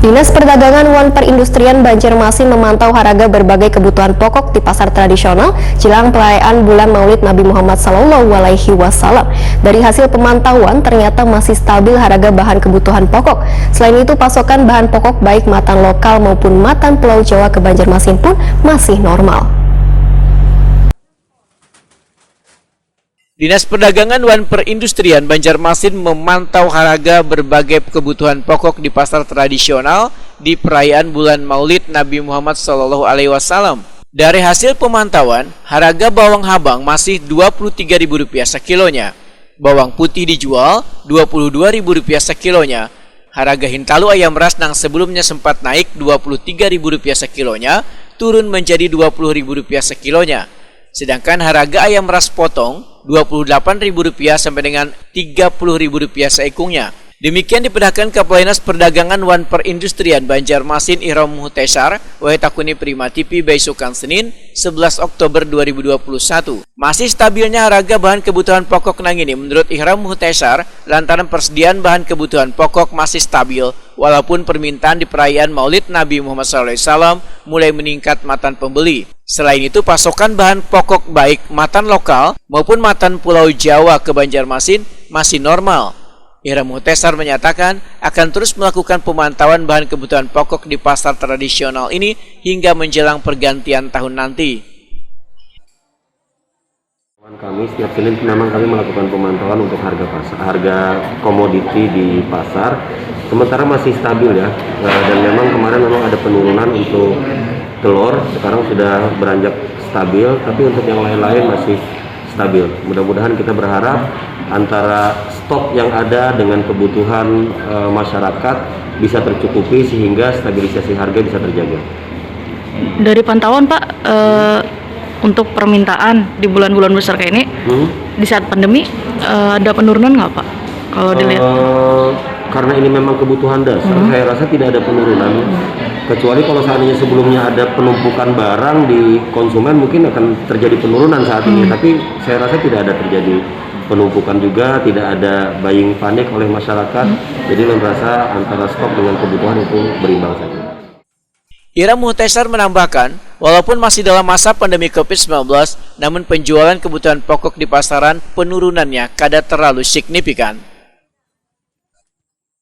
Dinas Perdagangan Wan Perindustrian Banjarmasin memantau harga berbagai kebutuhan pokok di pasar tradisional jelang perayaan bulan Maulid Nabi Muhammad SAW. Dari hasil pemantauan, ternyata masih stabil harga bahan kebutuhan pokok. Selain itu, pasokan bahan pokok baik matan lokal maupun matan Pulau Jawa ke Banjarmasin pun masih normal. Dinas Perdagangan Wan Perindustrian Banjarmasin memantau harga berbagai kebutuhan pokok di pasar tradisional di perayaan bulan Maulid Nabi Muhammad SAW. Dari hasil pemantauan, harga bawang habang masih Rp23.000 sekilonya. Bawang putih dijual Rp22.000 sekilonya. Harga hintalu ayam ras yang sebelumnya sempat naik Rp23.000 sekilonya, turun menjadi Rp20.000 sekilonya. Sedangkan harga ayam ras potong Rp28.000 sampai dengan Rp30.000 seekungnya. Demikian diperdakan Kepala Dinas Perdagangan Wan Perindustrian Banjarmasin Ihram Muhtesar, Wahetakuni Prima TV Besukan Senin 11 Oktober 2021. Masih stabilnya harga bahan kebutuhan pokok nang ini menurut Ihram Muhtesar lantaran persediaan bahan kebutuhan pokok masih stabil walaupun permintaan di perayaan Maulid Nabi Muhammad SAW mulai meningkat matan pembeli. Selain itu, pasokan bahan pokok baik matan lokal maupun matan Pulau Jawa ke Banjarmasin masih normal. Ihram Muhtesar menyatakan akan terus melakukan pemantauan bahan kebutuhan pokok di pasar tradisional ini hingga menjelang pergantian tahun nanti. Kami setiap Senin memang kami melakukan pemantauan untuk harga komoditi di pasar. Sementara masih stabil ya, dan memang kemarin ada penurunan untuk telur, sekarang sudah beranjak stabil, tapi untuk yang lain-lain masih stabil. Mudah-mudahan kita berharap antara stok yang ada dengan kebutuhan masyarakat bisa tercukupi sehingga stabilisasi harga bisa terjaga. Dari pantauan Pak, untuk permintaan di bulan-bulan besar kayak ini, di saat pandemi ada penurunan nggak Pak? Kalau dilihat? Karena ini memang kebutuhan dasar, saya rasa tidak ada penurunan. Kecuali kalau seandainya sebelumnya ada penumpukan barang di konsumen, mungkin akan terjadi penurunan saat ini. Tapi saya rasa tidak ada terjadi penumpukan juga, tidak ada buying panik oleh masyarakat. Jadi merasa antara stok dengan kebutuhan itu berimbang saja. Ihram Muhtesar menambahkan, walaupun masih dalam masa pandemi COVID-19, namun penjualan kebutuhan pokok di pasaran penurunannya kada terlalu signifikan.